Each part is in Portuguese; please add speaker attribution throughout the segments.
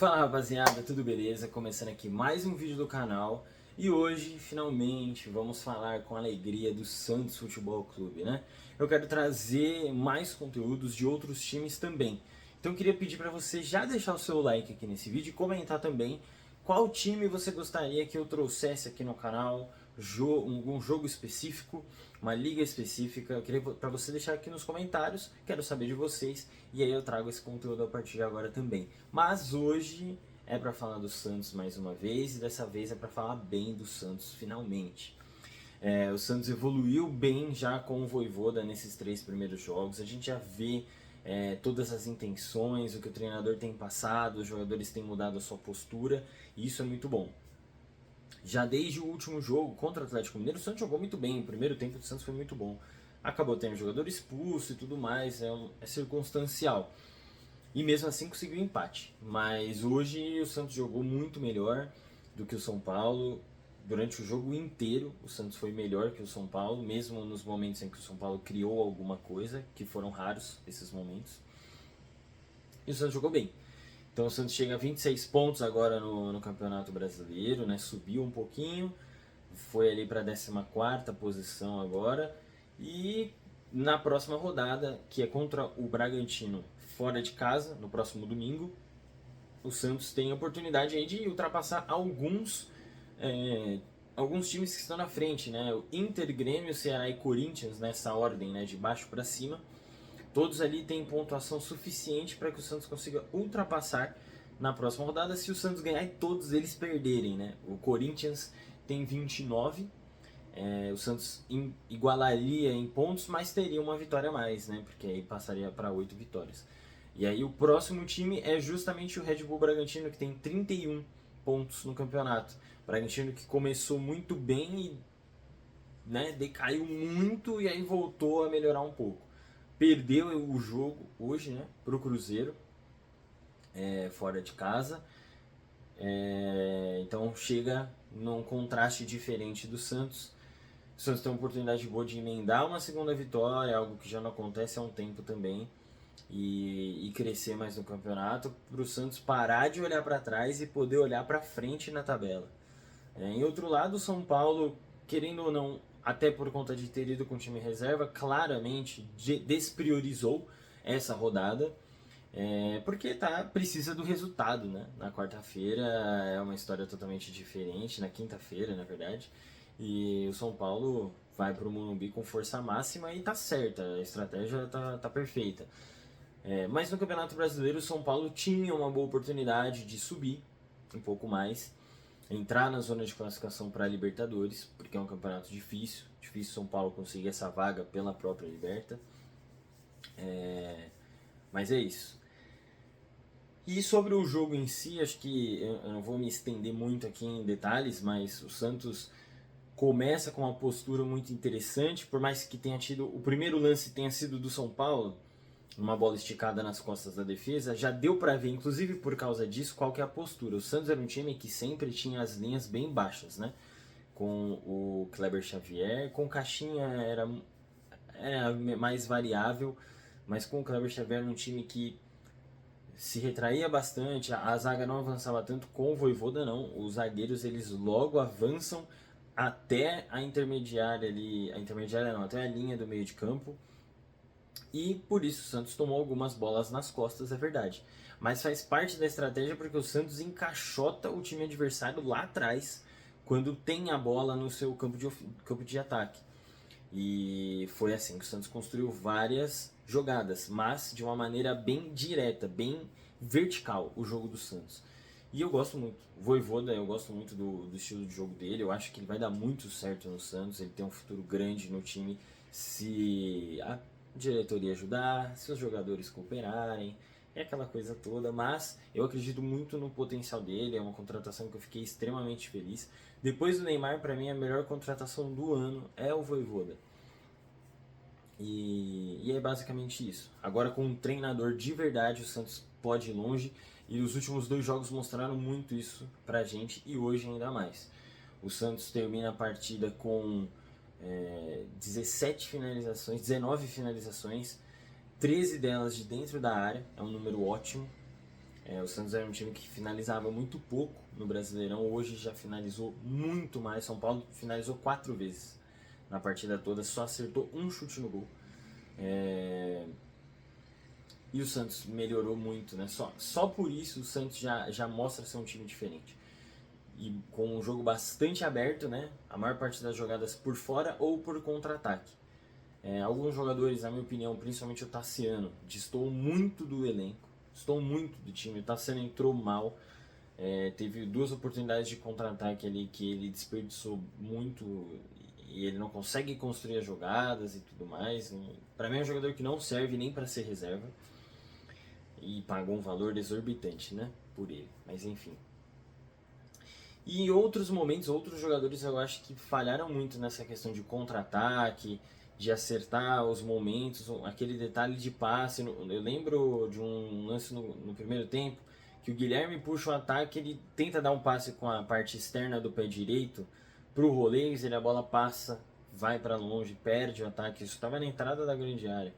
Speaker 1: Fala rapaziada, tudo beleza? Começando aqui mais um vídeo do canal e hoje finalmente vamos falar com alegria do Santos Futebol Clube, né? Eu quero trazer mais conteúdos de outros times também. Então eu queria pedir para você já deixar o seu like aqui nesse vídeo e comentar também qual time você gostaria que eu trouxesse aqui no canal, um jogo específico, uma liga específica. Eu queria para você deixar aqui nos comentários, quero saber de vocês e aí eu trago esse conteúdo a partir de agora também. Mas hoje é para falar do Santos mais uma vez e dessa vez é para falar bem do Santos finalmente. O Santos evoluiu bem já com o Vojvoda nesses 3 primeiros jogos. A gente já vê todas as intenções, o que o treinador tem passado, os jogadores têm mudado a sua postura, e isso é muito bom. Já desde o último jogo contra o Atlético Mineiro, o Santos jogou muito bem, o primeiro tempo do Santos foi muito bom. Acabou tendo jogador expulso e tudo mais, é circunstancial. E mesmo assim conseguiu empate. Mas hoje o Santos jogou muito melhor do que o São Paulo. Durante o jogo inteiro, o Santos foi melhor que o São Paulo, mesmo nos momentos em que o São Paulo criou alguma coisa, que foram raros esses momentos. E o Santos jogou bem. Então o Santos chega a 26 pontos agora no Campeonato Brasileiro, né? Subiu um pouquinho, foi ali para a 14ª posição agora. E na próxima rodada, que é contra o Bragantino fora de casa, no próximo domingo, o Santos tem a oportunidade aí de ultrapassar alguns times que estão na frente, né? O Inter, Grêmio, Ceará e Corinthians, nessa ordem, né? De baixo para cima. Todos ali têm pontuação suficiente para que o Santos consiga ultrapassar na próxima rodada se o Santos ganhar e todos eles perderem, né? O Corinthians tem 29, o Santos igualaria em pontos, mas teria uma vitória a mais, né? Porque aí passaria para 8 vitórias. E aí o próximo time é justamente o Red Bull Bragantino, que tem 31 pontos no campeonato. O Bragantino que começou muito bem e, né, decaiu muito e aí voltou a melhorar um pouco. Perdeu o jogo hoje, né, para o Cruzeiro, fora de casa. Então chega num contraste diferente do Santos. O Santos tem uma oportunidade boa de emendar uma segunda vitória, algo que já não acontece há um tempo também, e crescer mais no campeonato, para o Santos parar de olhar para trás e poder olhar para frente na tabela. Em outro lado, o São Paulo, querendo ou não, até por conta de ter ido com o time reserva, claramente despriorizou essa rodada, porque precisa do resultado, né? Na quarta-feira é uma história totalmente diferente, na quinta-feira, na verdade, e o São Paulo vai para o Morumbi com força máxima e tá certa, a estratégia tá perfeita. Mas no Campeonato Brasileiro, o São Paulo tinha uma boa oportunidade de subir um pouco mais, entrar na zona de classificação para a Libertadores, porque é um campeonato difícil São Paulo conseguir essa vaga pela própria Liberta. Mas é isso. E sobre o jogo em si, acho que eu não vou me estender muito aqui em detalhes, mas o Santos começa com uma postura muito interessante, por mais que tenha tido o primeiro lance tenha sido do São Paulo, uma bola esticada nas costas da defesa, já deu para ver, inclusive por causa disso, qual que é a postura. O Santos era um time que sempre tinha as linhas bem baixas, né? Com o Kleber Xavier, com o Caixinha era mais variável, mas com o Kleber Xavier era um time que se retraía bastante, a zaga não avançava tanto. Com o Vojvoda não, os zagueiros eles logo avançam até a intermediária ali, até a linha do meio de campo, e por isso o Santos tomou algumas bolas nas costas, é verdade. Mas faz parte da estratégia porque o Santos encaixota o time adversário lá atrás quando tem a bola no seu campo de ataque. E foi assim que o Santos construiu várias jogadas, mas de uma maneira bem direta, bem vertical, o jogo do Santos. E eu gosto muito, o Vojvoda, eu gosto muito do estilo de jogo dele, eu acho que ele vai dar muito certo no Santos, ele tem um futuro grande no time se a diretoria ajudar, se os jogadores cooperarem, é aquela coisa toda, mas eu acredito muito no potencial dele, é uma contratação que eu fiquei extremamente feliz. Depois do Neymar, para mim, a melhor contratação do ano é o Vojvoda. E é basicamente isso. Agora com um treinador de verdade, o Santos pode ir longe, e os últimos 2 jogos mostraram muito isso pra gente, e hoje ainda mais. O Santos termina a partida com 17 finalizações, 19 finalizações, 13 delas de dentro da área, é um número ótimo. O Santos era um time que finalizava muito pouco no Brasileirão, hoje já finalizou muito mais. São Paulo finalizou 4 vezes na partida toda, só acertou um chute no gol. E o Santos melhorou muito, né? Só por isso o Santos já mostra ser um time diferente. E com um jogo bastante aberto, né? A maior parte das jogadas por fora ou por contra-ataque. Alguns jogadores, na minha opinião, principalmente o Tassiano, destoou muito do elenco, destoou muito do time. O Tassiano entrou mal, teve 2 oportunidades de contra-ataque ali que ele desperdiçou muito e ele não consegue construir as jogadas e tudo mais. Para mim é um jogador que não serve nem para ser reserva e pagou um valor exorbitante, né, por ele. Mas enfim. E em outros momentos, outros jogadores eu acho que falharam muito nessa questão de contra-ataque, de acertar os momentos, aquele detalhe de passe. Eu lembro de um lance no primeiro tempo, que o Guilherme puxa o ataque, ele tenta dar um passe com a parte externa do pé direito pro Rolês, a bola passa, vai para longe, perde o ataque. Isso estava na entrada da grande área,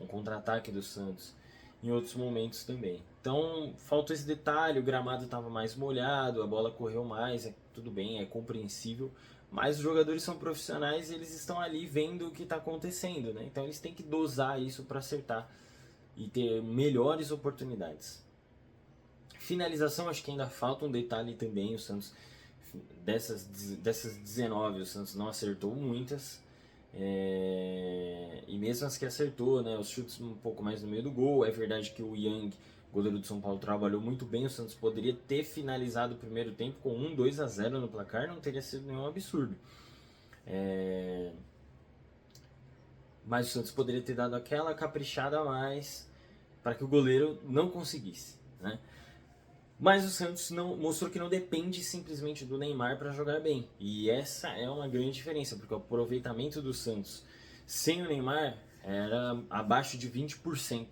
Speaker 1: um contra-ataque do Santos. Em outros momentos também. Então, faltou esse detalhe, o gramado estava mais molhado, a bola correu mais, tudo bem, é compreensível, mas os jogadores são profissionais e eles estão ali vendo o que está acontecendo, né? Então eles têm que dosar isso para acertar e ter melhores oportunidades. Finalização, acho que ainda falta um detalhe também, o Santos, dessas 19, o Santos não acertou muitas, e mesmo as que acertou, né, os chutes um pouco mais no meio do gol. É verdade que o Yang, goleiro do São Paulo, trabalhou muito bem. O Santos poderia ter finalizado o primeiro tempo com 2-0 no placar, não teria sido nenhum absurdo. Mas o Santos poderia ter dado aquela caprichada a mais para que o goleiro não conseguisse, né? Mas o Santos mostrou que não depende simplesmente do Neymar para jogar bem. E essa é uma grande diferença, porque o aproveitamento do Santos sem o Neymar era abaixo de 20%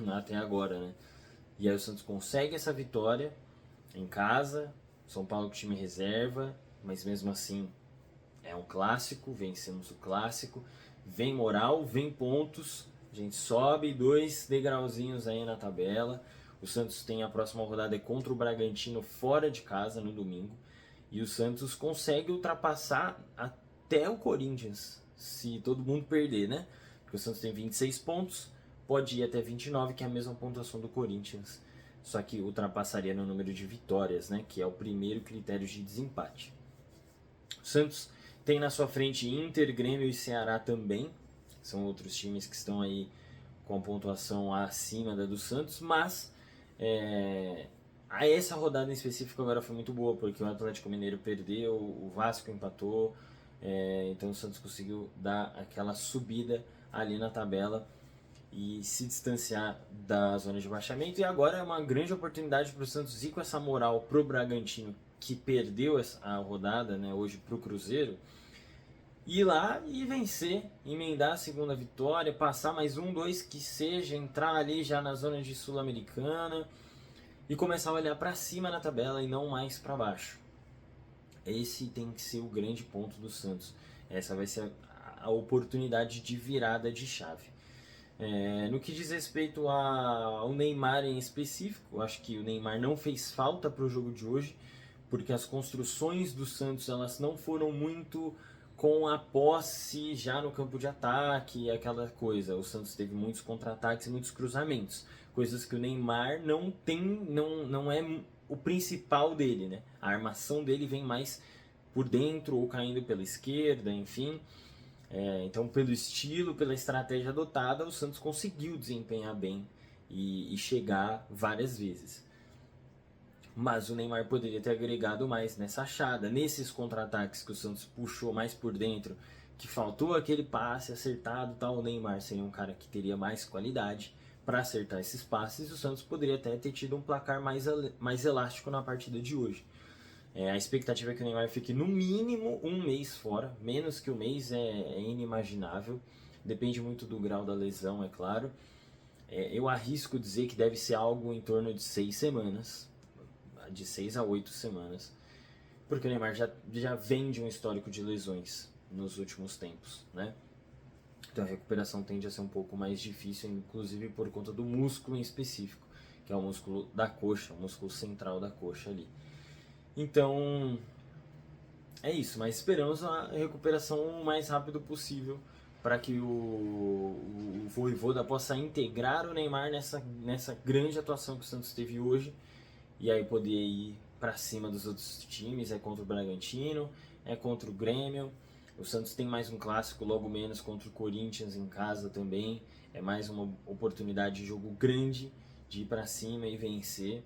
Speaker 1: até agora, né? E aí o Santos consegue essa vitória em casa, São Paulo com time reserva, mas mesmo assim é um clássico, vencemos o clássico, vem moral, vem pontos, a gente sobe 2 degrauzinhos aí na tabela. O Santos tem a próxima rodada contra o Bragantino fora de casa no domingo. E o Santos consegue ultrapassar até o Corinthians, se todo mundo perder, né? Porque o Santos tem 26 pontos, pode ir até 29, que é a mesma pontuação do Corinthians. Só que ultrapassaria no número de vitórias, né? Que é o primeiro critério de desempate. O Santos tem na sua frente Inter, Grêmio e Ceará também. São outros times que estão aí com a pontuação acima da do Santos, mas essa rodada em específico agora foi muito boa, porque o Atlético Mineiro perdeu, o Vasco empatou, então o Santos conseguiu dar aquela subida ali na tabela e se distanciar da zona de baixamento. E agora é uma grande oportunidade para o Santos ir com essa moral pro Bragantino, que perdeu a rodada, né, hoje pro Cruzeiro, ir lá e vencer, emendar a segunda vitória, passar mais 2 que seja, entrar ali já na zona de Sul-Americana e começar a olhar para cima na tabela e não mais para baixo. Esse tem que ser o grande ponto do Santos. Essa vai ser a oportunidade de virada de chave. No que diz respeito ao Neymar em específico, acho que o Neymar não fez falta para o jogo de hoje, porque as construções do Santos elas não foram muito com a posse já no campo de ataque, aquela coisa. O Santos teve muitos contra-ataques e muitos cruzamentos, coisas que o Neymar não tem, não é o principal dele, né? A armação dele vem mais por dentro ou caindo pela esquerda, enfim. Então, pelo estilo, pela estratégia adotada, o Santos conseguiu desempenhar bem e chegar várias vezes. Mas o Neymar poderia ter agregado mais nessa achada, nesses contra-ataques que o Santos puxou mais por dentro, que faltou aquele passe acertado, tal. O Neymar seria um cara que teria mais qualidade para acertar esses passes, e o Santos poderia até ter tido um placar mais elástico na partida de hoje. A expectativa é que o Neymar fique no mínimo 1 mês fora, menos que 1 mês é inimaginável, depende muito do grau da lesão, é claro. Eu arrisco dizer que deve ser algo em torno de 6 semanas, de 6 a 8 semanas, porque o Neymar já vem de um histórico de lesões nos últimos tempos, né? Então a recuperação tende a ser um pouco mais difícil, inclusive por conta do músculo em específico, que é o músculo da coxa, o músculo central da coxa ali. Então, é isso, mas esperamos a recuperação o mais rápido possível para que o Vojvoda possa integrar o Neymar nessa grande atuação que o Santos teve hoje e aí poder ir para cima dos outros times. É contra o Bragantino, é contra o Grêmio. O Santos tem mais um clássico, logo menos contra o Corinthians em casa também. É mais uma oportunidade de jogo grande de ir para cima e vencer.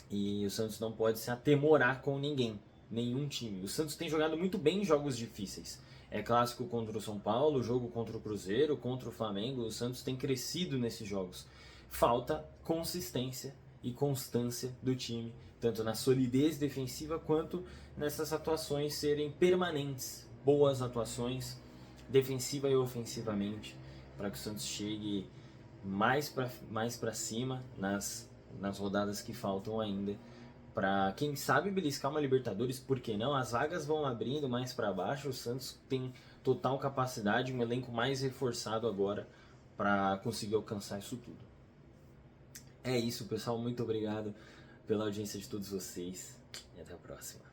Speaker 1: E o Santos não pode se atemorar com ninguém, nenhum time. O Santos tem jogado muito bem em jogos difíceis. É clássico contra o São Paulo, jogo contra o Cruzeiro, contra o Flamengo. O Santos tem crescido nesses jogos. Falta consistência e constância do time, tanto na solidez defensiva quanto nessas atuações serem permanentes. Boas atuações, defensiva e ofensivamente, para que o Santos chegue mais para cima nas rodadas que faltam ainda, para quem sabe beliscar uma Libertadores. Por que não? As vagas vão abrindo mais para baixo, o Santos tem total capacidade, um elenco mais reforçado agora para conseguir alcançar isso tudo. É isso, pessoal, muito obrigado pela audiência de todos vocês e até a próxima.